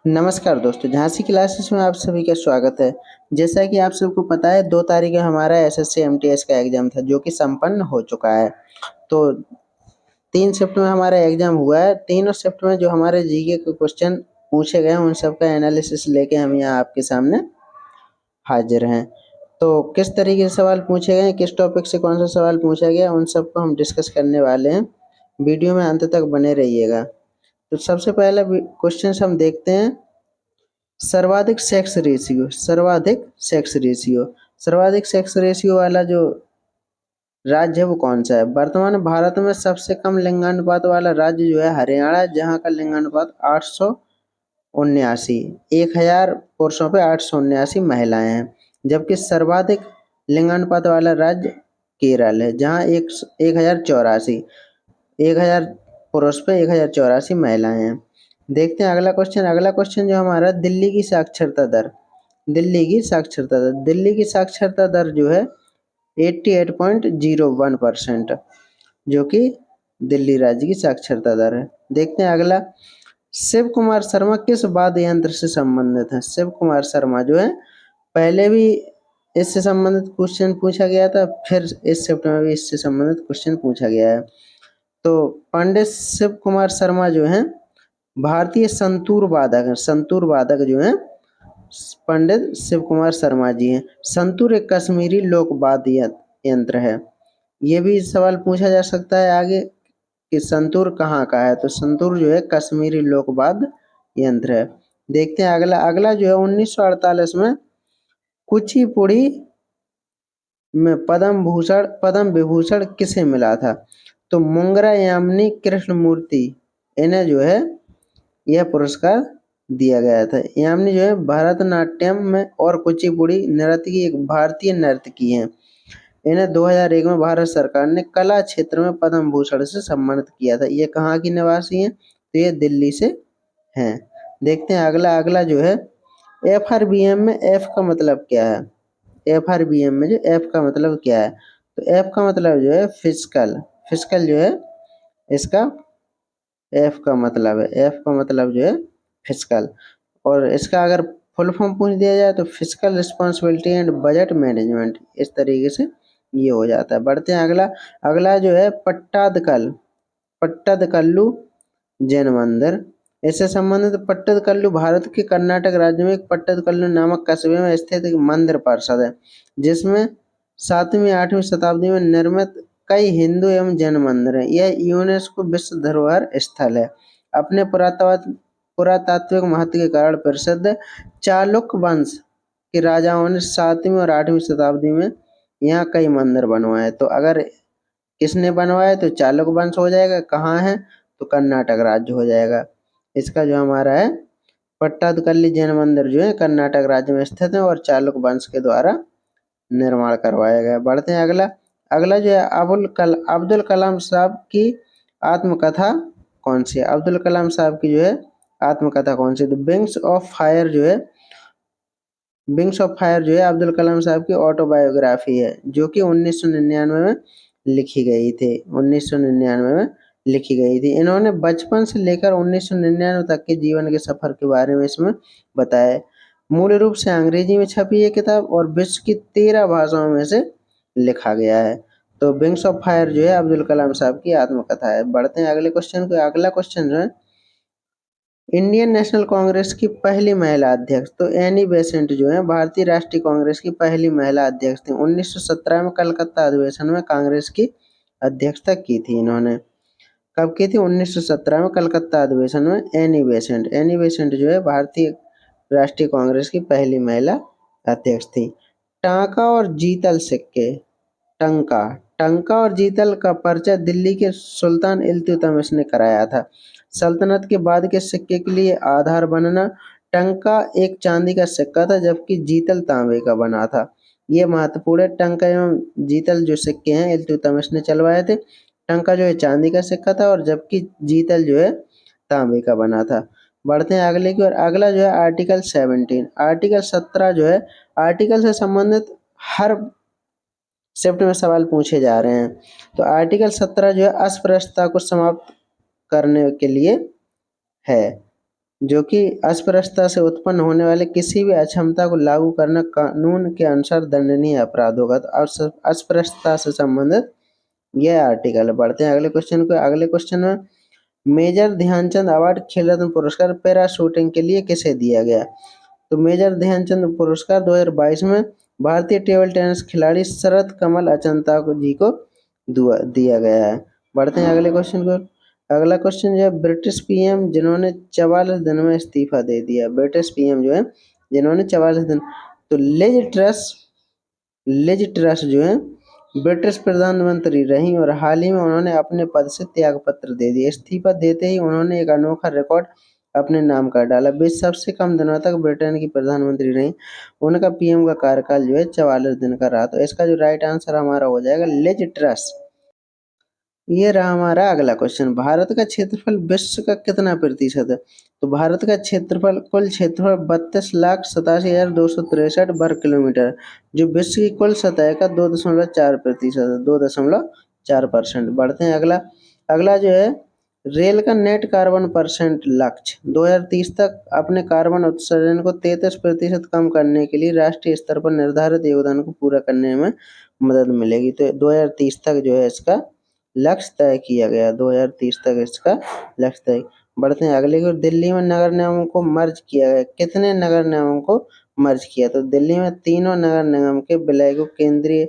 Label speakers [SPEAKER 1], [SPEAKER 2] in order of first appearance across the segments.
[SPEAKER 1] नमस्कार दोस्तों, झांसी क्लासेस में आप सभी का स्वागत है। जैसा कि आप सबको पता है 2 तारीख को हमारा एसएससी एमटीएस का एग्ज़ाम था जो कि संपन्न हो चुका है। तो 3 शिफ्ट में हमारा एग्ज़ाम हुआ है। तीनों शिफ्ट में जो हमारे जीके के क्वेश्चन पूछे गए हैं उन सब का एनालिसिस लेके हम यहाँ आपके सामने हाजिर हैं। तो किस तरीके से सवाल पूछे गए हैं, किस टॉपिक से कौन सा सवाल पूछा गया, उन सबको हम डिस्कस करने वाले हैं। वीडियो में अंत तक बने रहिएगा। तो सबसे पहला क्वेश्चन हम देखते हैं, सर्वाधिक सेक्स रेशियो। सर्वाधिक सेक्स रेशियो वाला जो राज्य है वो कौन सा है? वर्तमान भारत में सबसे कम लिंगानुपात वाला राज्य जो है हरियाणा, जहाँ का लिंगानुपात 879, 1000 पुरुषों पे 879 महिलाएं हैं। जबकि सर्वाधिक लिंगानुपात वाला राज्य केरल है, जहाँ 1084, 1000 पुरुष पे 1084 महिलाएं हैं। देखते हैं अगला क्वेश्चन जो हमारा दिल्ली की साक्षरता दर। दिल्ली की साक्षरता दर जो है 88.01%, जो कि दिल्ली राज्य की साक्षरता दर है। देखते हैं अगला, शिव कुमार शर्मा किस वाद्य यंत्र से संबंधित है? शिव कुमार शर्मा जो है, पहले भी इससे संबंधित क्वेश्चन पूछा गया था, फिर इस शिफ्ट में भी इससे संबंधित क्वेश्चन पूछा गया है। तो पंडित शिव कुमार शर्मा जो हैं भारतीय संतूर वादक जो हैं पंडित शिव कुमार शर्मा जी हैं। संतूर एक कश्मीरी लोक वाद्य यंत्र है। ये भी सवाल पूछा जा सकता है आगे कि संतूर कहाँ का है, तो संतूर जो है कश्मीरी लोक वाद्य यंत्र है। देखते हैं अगला जो है 1948 में कुचिपुड़ी में पद्म विभूषण किसे मिला था? तो मुंगरा यामिनी कृष्णमूर्ति, इन्हें जो है यह पुरस्कार दिया गया था। यामिनी जो है भरतनाट्यम में और कुचिपुड़ी नृत्य की एक भारतीय नर्तकी हैं। इन्हें 2001 में भारत सरकार ने कला क्षेत्र में पद्म भूषण से सम्मानित किया था। ये कहाँ की निवासी हैं? तो ये दिल्ली से हैं। देखते हैं अगला जो है एफआरबीएम में एफ का मतलब क्या है? एफआरबीएम में जो एफ का मतलब क्या है? तो एफ का मतलब जो है फिजिकल जो है इसका एफ का मतलब जो है फिजिकल। और इसका अगर फुल फॉर्म पूछ दिया जाए तो physical responsibility and budget management, इस तरीके से ये हो जाता है। बढ़ते हैं अगला जो है पट्टदकल्लू जैन मंदिर। इससे संबंधित पट्टदकल्लू भारत के कर्नाटक राज्य में एक पट्टदकल्लू नामक कस्बे में स्थित एक मंदिर परिषद है, जिसमें 7वीं 8वीं शताब्दी में निर्मित कई हिंदू एवं जैन मंदिर हैं। यह यूनेस्को विश्व धरोहर स्थल है। अपने पुरातात्विक महत्व के कारण प्रसिद्ध चालुक्य वंश के राजाओं ने 7वीं और 8वीं शताब्दी में यहाँ कई मंदिर बनवाए। तो अगर किसने बनवाया तो चालुक्य वंश हो जाएगा। कहाँ है? तो कर्नाटक राज्य हो जाएगा। इसका जो हमारा है पट्टादकल्ली जैन मंदिर जो है कर्नाटक राज्य में स्थित है और चालुक्य वंश के द्वारा निर्माण करवाया गया। बढ़ते हैं अगला जो है अब्दुल कलाम साहब की आत्मकथा कौन सी है? अब्दुल कलाम साहब की जो है आत्मकथा कौन सी? तो विंग्स ऑफ फायर जो है अब्दुल कलाम साहब की ऑटोबायोग्राफी है, जो कि 1999 में लिखी गई थी। इन्होंने बचपन से लेकर 1999 तक के जीवन के सफर के बारे में इसमें बताया। मूल रूप से अंग्रेजी में छपी ये किताब और विश्व की 13 भाषाओं में से लिखा गया है। तो विंग्स ऑफ फायर जो है अब्दुल कलाम साहब की आत्मकथा है। बढ़ते हैं अगले क्वेश्चन को। अगला क्वेश्चन जो है इंडियन नेशनल कांग्रेस की पहली महिला अध्यक्ष। तो एनी बेसेंट जो है भारतीय राष्ट्रीय कांग्रेस की पहली महिला अध्यक्ष थी। 1917 में कलकत्ता अधिवेशन में कांग्रेस की अध्यक्षता की थी इन्होंने। कब की थी? 1917 में कलकत्ता अधिवेशन में एनी बेसेंट जो है भारतीय राष्ट्रीय कांग्रेस की पहली महिला अध्यक्ष थी। टंका और जीतल का परिचय दिल्ली के सुल्तान इल्तुतमिश ने कराया था। सल्तनत के बाद के सिक्के के लिए आधार बनना। टंका एक चांदी का सिक्का था जबकि जीतल तांबे का बना था। ये महत्वपूर्ण है। टंका एवं जीतल जो सिक्के हैं इल्तुतमिश ने चलवाए थे। टंका जो है चांदी का सिक्का था और जबकि जीतल जो है तांबे का बना था। बढ़ते हैं अगले की ओर। अगला जो है आर्टिकल 17 जो है आर्टिकल से संबंधित हर शिफ्ट में सवाल पूछे जा रहे हैं। तो आर्टिकल 17 जो है अस्पृश्यता को समाप्त करने के लिए है। जो कि अस्पृश्यता से उत्पन्न होने वाले किसी भी अक्षमता को लागू करना कानून के अनुसार दंडनीय अपराध होगा। तो अस्पृश्यता से संबंधित यह आर्टिकल है। बढ़ते हैं अगले क्वेश्चन को। अगले क्वेश्चन में मेजर ध्यानचंद अवार्ड खेल रत्न पुरस्कार पैरा शूटिंग के लिए किसे दिया गया? तो मेजर ध्यानचंद पुरस्कार 2022 में भारतीय टेबल टेनिस खिलाड़ी शरत कमल अचंता जी को दिया गया है। बढ़ते हैं अगले क्वेश्चन को। अगला क्वेश्चन जो है ब्रिटिश पीएम जिन्होंने 44 दिन में इस्तीफा दे दिया, ब्रिटिश पीएम जो है जिन्होंने 44 दिन, तो लिज ट्रस जो है ब्रिटिश प्रधानमंत्री रही और हाल ही में उन्होंने अपने पद से त्याग पत्र दे दिया। इस्तीफा देते ही उन्होंने एक अनोखा रिकॉर्ड अपने नाम कर डाला। वे सबसे कम दिनों तक ब्रिटेन की प्रधानमंत्री रही। उनका पीएम का कार्यकाल जो है 44 दिन का रहा। तो इसका जो राइट आंसर हमारा हो जाएगा लिज ट्रस। ये रहा हमारा अगला क्वेश्चन। भारत का क्षेत्रफल विश्व का कितना प्रतिशत है? तो भारत का क्षेत्रफल कुल क्षेत्रफल 32,87,263 वर्ग किलोमीटर, जो विश्व की कुल सतह का 2.4% है, 2.4%। बढ़ते हैं अगला। अगला जो है रेल का नेट कार्बन परसेंट लक्ष्य 2030 तक अपने कार्बन उत्सर्जन को 33% कम करने के लिए राष्ट्रीय स्तर पर निर्धारित योगदान को पूरा करने में मदद मिलेगी। तो 2030 तक जो है इसका लक्ष्य तय किया गया, 2030 तक इसका लक्ष्य तय। बढ़ते हैं अगले को। दिल्ली में नगर निगमों को मर्ज किया गया। कितने नगर निगमों को मर्ज किया? तो दिल्ली में तीनों नगर निगम के विलय को केंद्रीय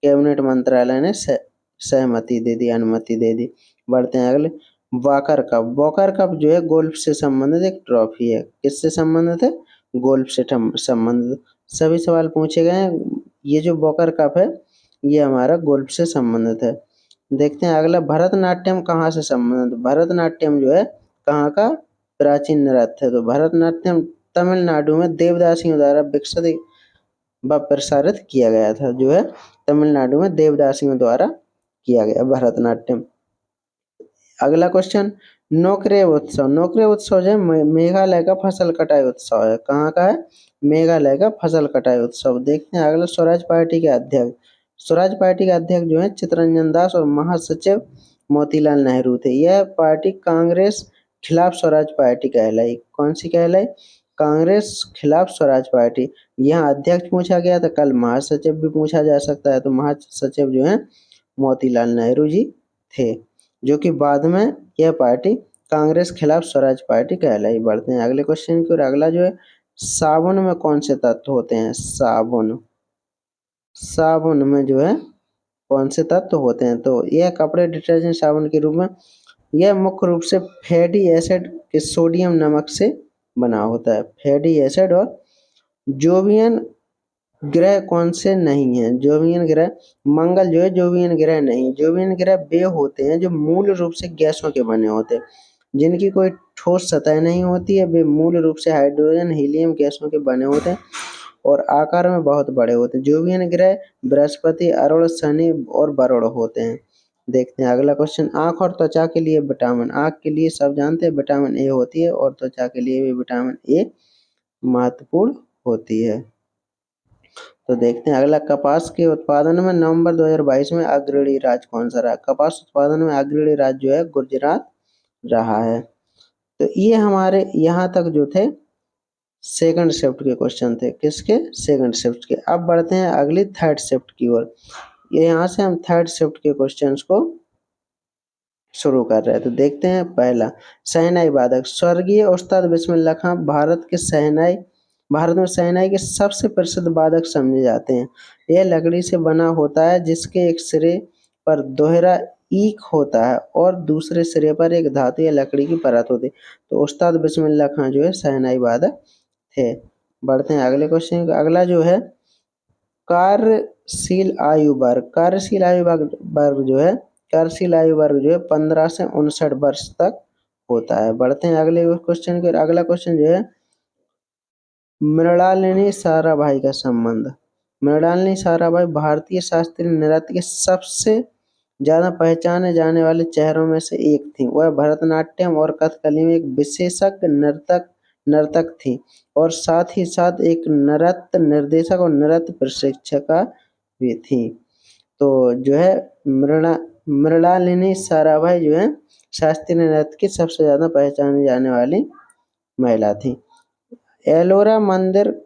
[SPEAKER 1] कैबिनेट मंत्रालय ने सहमति दे दी, अनुमति दे दी। बढ़ते हैं अगले। Walker cup. वॉकर कप जो है गोल्फ से संबंधित एक ट्रॉफी है। किससे संबंधित है? गोल्फ से संबंधित। सभी सवाल पूछे गए हैं। ये जो वॉकर कप है ये हमारा गोल्फ से संबंधित है। देखते हैं अगला। भरतनाट्यम कहाँ से संबंधित? भरतनाट्यम जो है कहाँ का प्राचीन नृत्य है? तो भरतनाट्यम तमिलनाडु में देवदासियों द्वारा विकसित व प्रसारित किया गया था, जो है तमिलनाडु में देवदासियों द्वारा किया गया भरतनाट्यम। अगला क्वेश्चन। नोकरेव उत्सव। नोकरेव उत्सव जो है मेघालय का फसल कटाई उत्सव है। कहाँ का है? मेघालय का फसल कटाई उत्सव। देखते हैं अगला। स्वराज पार्टी के अध्यक्ष। स्वराज पार्टी के अध्यक्ष जो है चित्तरंजन दास और महासचिव मोतीलाल नेहरू थे। यह पार्टी कांग्रेस खिलाफ स्वराज पार्टी कहलाई। कौन सी कहलाई? कांग्रेस खिलाफ स्वराज पार्टी। यहाँ अध्यक्ष पूछा गया था, कल महासचिव भी पूछा जा सकता है। तो महासचिव जो है मोतीलाल नेहरू जी थे, जो कि बाद में यह पार्टी कांग्रेस खिलाफ स्वराज पार्टी कहलाई। बढ़ते हैं अगले क्वेश्चन की। और अगला जो है साबुन में कौन से तत्व होते हैं? साबुन में जो है कौन से तत्व होते हैं? तो यह कपड़े डिटर्जेंट साबुन के रूप में यह मुख्य रूप से फैटी एसिड के सोडियम नमक से बना होता है। Fatty acid. और जोवियन ग्रह कौन से नहीं है? जोवियन ग्रह मंगल जो है जोवियन ग्रह नहीं। जोवियन ग्रह वे होते हैं जो मूल रूप से गैसों के बने होते हैं, जिनकी कोई ठोस सतह नहीं होती है। वे मूल रूप से हाइड्रोजन हीलियम गैसों के बने होते हैं और आकार में बहुत बड़े होते हैं। जोवियन ग्रह बृहस्पति, अरुण, शनि और वरुण होते हैं। देखते हैं अगला क्वेश्चन। आंख और त्वचा के लिए विटामिन। आंख के लिए सब जानते हैं विटामिन ए होती है और त्वचा के लिए भी विटामिन ए महत्वपूर्ण होती है। तो देखते हैं अगला। कपास के उत्पादन में नवंबर 2022 में अग्रणी राज्य कौन सा रहा? कपास उत्पादन में अग्रणी राज्य जो है गुजरात रहा है। तो ये हमारे यहाँ तक जो थे सेकंड शिफ्ट के क्वेश्चन थे। किसके? सेकंड शिफ्ट के। अब बढ़ते हैं अगली थर्ड शिफ्ट की ओर। ये यहाँ से हम थर्ड शिफ्ट के क्वेश्चंस को शुरू कर रहे हैं। तो देखते हैं पहला। शहनाई वादक। स्वर्गीय उस्ताद बिस्मिल्लाह खां भारत में शहनाई के सबसे प्रसिद्ध वादक समझे जाते हैं। यह लकड़ी से बना होता है जिसके एक सिरे पर दोहरा ईक होता है और दूसरे सिरे पर एक धातु या लकड़ी की परत होती है। तो उस्ताद बिस्मिल्लाह खां जो है शहनाई वादक थे। बढ़ते हैं अगले क्वेश्चन। अगला जो है कार्यशील आयु वर्ग। कार्यशील आयु वर्ग जो है 15 से 59 वर्ष तक होता है। बढ़ते हैं अगले क्वेश्चन के। अगला क्वेश्चन जो है मृणालिनी साराभाई का संबंध। मृणालिनी साराभाई भारतीय शास्त्रीय नृत्य के सबसे ज्यादा पहचाने जाने वाले चेहरों में से एक थी। वह भरतनाट्यम और कथकली में एक विशेषज्ञ नर्तक थी और साथ ही साथ एक नृत्य निर्देशक और नृत्य प्रशिक्षिका भी थी। तो जो है मृणालिनी साराभाई जो है शास्त्रीय नृत्य की सबसे ज्यादा पहचानी जाने वाली महिला थी। एलोरा मंदिर,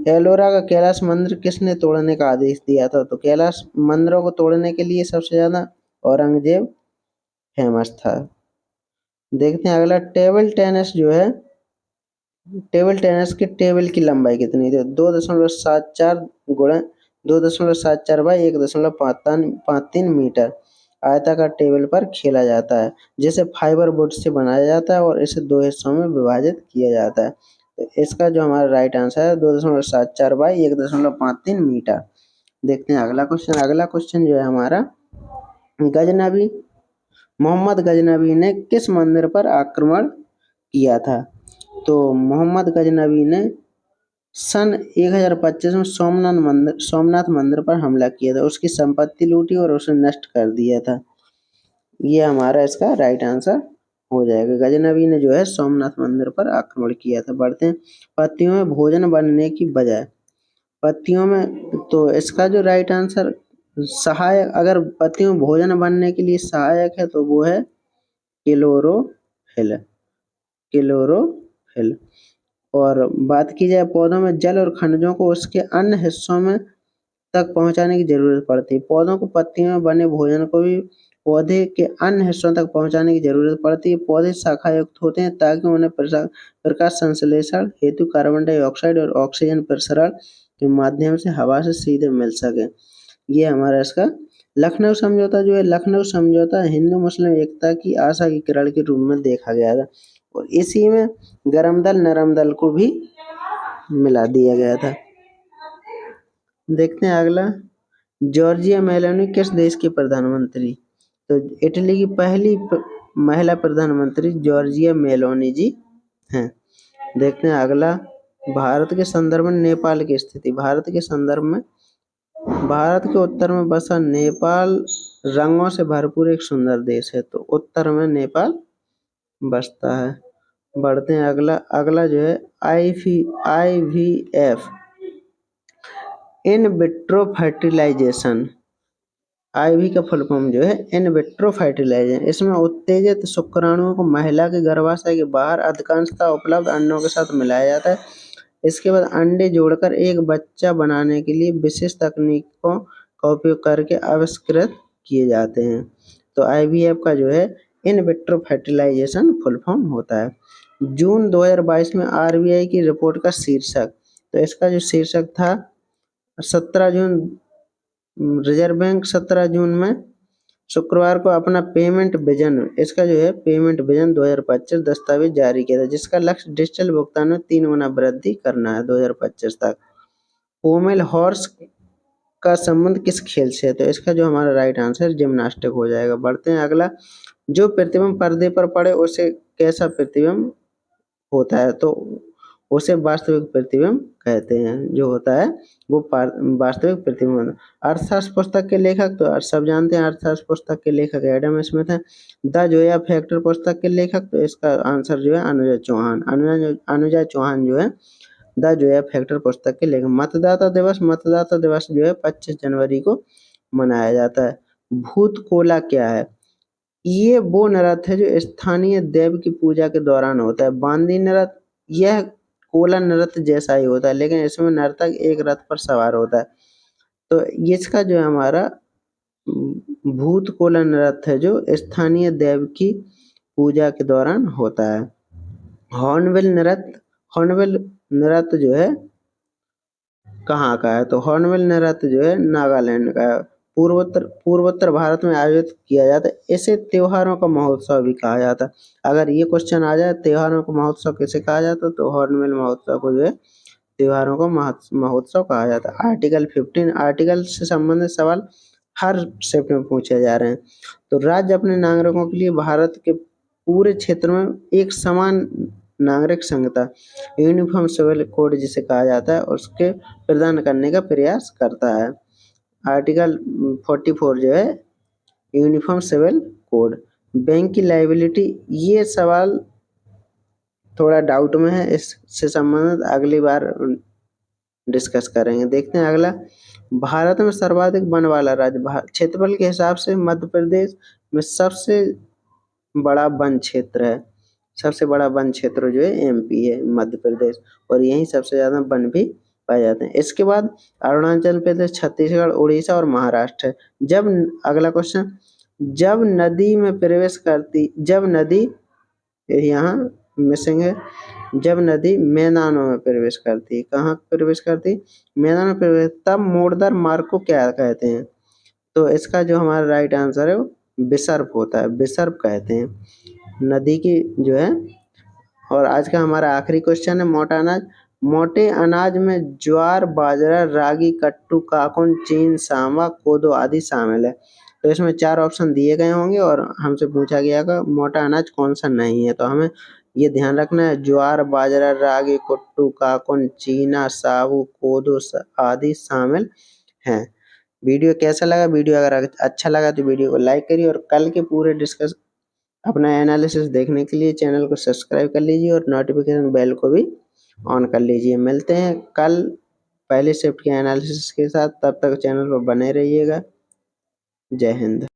[SPEAKER 1] एलोरा का कैलाश मंदिर किसने तोड़ने का आदेश दिया था? तो कैलाश मंदिरों को तोड़ने के लिए सबसे ज्यादा औरंगजेब फेमस था। देखते हैं अगला, टेबल टेनिस जो है, टेबल टेनिस की टेबल की लंबाई कितनी थी? 2.74 गुणा 2.74 बाई 1.53 मीटर आयताकार टेबल पर खेला जाता है, जिसे फाइबर बोर्ड से बनाया जाता है और इसे 2 हिस्सों में विभाजित किया जाता है। तो इसका जो हमारा राइट आंसर है 2.74 बाई 1.53 मीटर। देखते हैं अगला क्वेश्चन। अगला क्वेश्चन जो है हमारा, गजनबी मोहम्मद गजनबी ने किस मंदिर पर आक्रमण किया था? तो मोहम्मद गजनबी ने सन 1025 में सोमनाथ मंदिर पर हमला किया था, उसकी संपत्ति लूटी और उसे नष्ट कर दिया था। ये हमारा इसका राइट आंसर हो जाएगा। गजनबी ने जो है सोमनाथ मंदिर पर आक्रमण किया था। बढ़ते हैं, पत्तियों में भोजन बनने की बजाय, पत्तियों में, तो इसका जो राइट आंसर सहायक, अगर पत्तियों में भोजन बनने के लिए सहायक है तो वो है क्लोरोफिल, क्लोरोफिल। और बात की जाए पौधों में जल और खनिजों को उसके अन्य हिस्सों में तक पहुंचाने की जरूरत पड़ती है। पौधों को पत्तियों में बने भोजन को भी पौधे के अन्य हिस्सों तक पहुंचाने की जरूरत पड़ती है। पौधे शाखा युक्त होते हैं ताकि उन्हें प्रकाश संश्लेषण हेतु कार्बन डाइऑक्साइड और ऑक्सीजन प्रसरण के माध्यम से हवा से सीधे मिल सके। ये हमारा इसका लखनऊ समझौता जो है, लखनऊ समझौता हिंदू मुस्लिम एकता की आशा की किरण के रूप में देखा गया था और इसी में गरम दल नरम दल को भी मिला दिया गया था। देखते हैं अगला, जॉर्जिया मेलोनी किस देश की प्रधानमंत्री? तो इटली की पहली महिला प्रधानमंत्री जॉर्जिया मेलोनी जी हैं। देखते हैं अगला, भारत के संदर्भ में नेपाल की स्थिति। भारत के संदर्भ में, भारत के उत्तर में बसा नेपाल रंगों से भरपूर एक सुंदर देश है, तो उत्तर में नेपाल बसता है। बढ़ते हैं अगला, अगला जो है IVF in vitro fertilisation, IV का फुल फॉर्म जो है इन विट्रो फर्टिलाइजेशन। इसमें उत्तेजित शुक्राणुओं को महिला के गर्भाशय के बाहर अधिकांशतः उपलब्ध अंडों के साथ मिलाया जाता है। इसके बाद अंडे जोड़कर एक बच्चा बनाने के लिए विशेष तकनीकों का उपयोग करके आविष्कृत किए जाते हैं। तो IVF का जो है in vitro fertilisation full form होता है। जून 2022 में RBI की रिपोर्ट का शीर्षक, तो इसका जो शीर्षक था 17 जून, रिजर्व बैंक 17 जून में शुक्रवार को अपना पेमेंट विजन, इसका जो है पेमेंट विजन 2025 दस्तावेज जारी किया था, जिसका लक्ष्य डिजिटल भुगतान में 3 गुना वृद्धि करना है 2025 तक। पोमेल हॉर्स का संबंध किस खेल से है? तो इसका जो हमारा राइट आंसर जिम्नास्टिक हो जाएगा। बढ़ते हैं अगला, जो प्रतिबिंब पर्दे पर पड़े उसे कैसा प्रतिबिंब होता है? तो उसे वास्तविक प्रतिबिंब कहते हैं, जो होता है वो वास्तविक प्रतिबिंब। अर्थशास्त्र पुस्तक के लेखक, तो सब जानते हैं अर्थशास्त्र पुस्तक के लेखक एडम स्मिथ हैं। द जोया फैक्टर पुस्तक के लेखक, तो इसका आंसर जो है अनुजा चौहान, अनुजा चौहान जो है द जोया फैक्टर पुस्तक के लेखक। मतदाता दिवस, मतदाता दिवस जो है 25 जनवरी को मनाया जाता है। भूत कोला क्या है? ये वो नृत्य है जो स्थानीय देव की पूजा के दौरान होता है। बांदी नृत्य, यह कोला नृत्य जैसा ही होता है, लेकिन इसमें नर्तक एक रथ पर सवार होता है। तो इसका जो है हमारा भूत कोला नृत्य है जो स्थानीय देव की पूजा के दौरान होता है। हॉर्नबिल नृत्य, हॉर्नबिल नृत्य जो है कहाँ का है? तो हॉर्नबिल नृत्य जो है नागालैंड का है। पूर्वोत्तर भारत में आयोजित किया जाता है। इसे त्योहारों का महोत्सव भी कहा जाता है। अगर ये क्वेश्चन आ जाए त्योहारों का महोत्सव किसे कहा जाता है, तो हॉर्नबिल महोत्सव को जो है त्योहारों का महोत्सव कहा जाता है। आर्टिकल 15, आर्टिकल से संबंधित सवाल हर शिफ्ट में पूछे जा रहे हैं। तो राज्य अपने नागरिकों के लिए भारत के पूरे क्षेत्र में एक समान नागरिक संहिता, यूनिफॉर्म सिविल कोड जिसे कहा जाता है, उसके प्रदान करने का प्रयास करता है। आर्टिकल 44 जो है यूनिफॉर्म सिविल कोड। बैंक की लायबिलिटी, ये सवाल थोड़ा डाउट में है, इससे संबंधित अगली बार डिस्कस करेंगे। देखते हैं अगला, भारत में सर्वाधिक वन वाला राज्य, क्षेत्रफल के हिसाब से मध्य प्रदेश में सबसे बड़ा वन क्षेत्र है। सबसे बड़ा वन क्षेत्र जो है एमपी है, मध्य प्रदेश, और यहीं सबसे ज्यादा वन भी पाए जाते हैं। इसके बाद अरुणाचल प्रदेश, छत्तीसगढ़, उड़ीसा और महाराष्ट्र है। जब अगला क्वेश्चन, जब नदी यहाँ मिसिंग है, जब नदी मैदानों में प्रवेश करती है, कहाँ प्रवेश करती है? मैदान में प्रवेश, तब मोड़दार मार्ग को क्या कहते हैं? तो इसका जो हमारा राइट आंसर है वो विसर्प होता है, विसर्प कहते हैं नदी की जो है। और आज का हमारा आखिरी क्वेश्चन है मोटा अनाज। मोटे अनाज में ज्वार, बाजरा, रागी, कट्टू, काकुन, चीन, सांवा, कोदो आदि शामिल है। तो इसमें 4 ऑप्शन दिए गए होंगे और हमसे पूछा गया कि मोटा अनाज कौन सा नहीं है। तो हमें ये ध्यान रखना है, ज्वार, बाजरा, रागी, कुट्टू, काकुन, चीना, साबू, कोदो आदि शामिल हैं। वीडियो कैसा लगा? वीडियो अगर अच्छा लगा तो वीडियो को लाइक करिए, और कल के पूरे डिस्कस अपना एनालिसिस देखने के लिए चैनल को सब्सक्राइब कर लीजिए और नोटिफिकेशन बेल को भी ऑन कर लीजिए। मिलते हैं कल पहले शिफ्ट के एनालिसिस के साथ, तब तक चैनल पर बने रहिएगा। जय हिंद।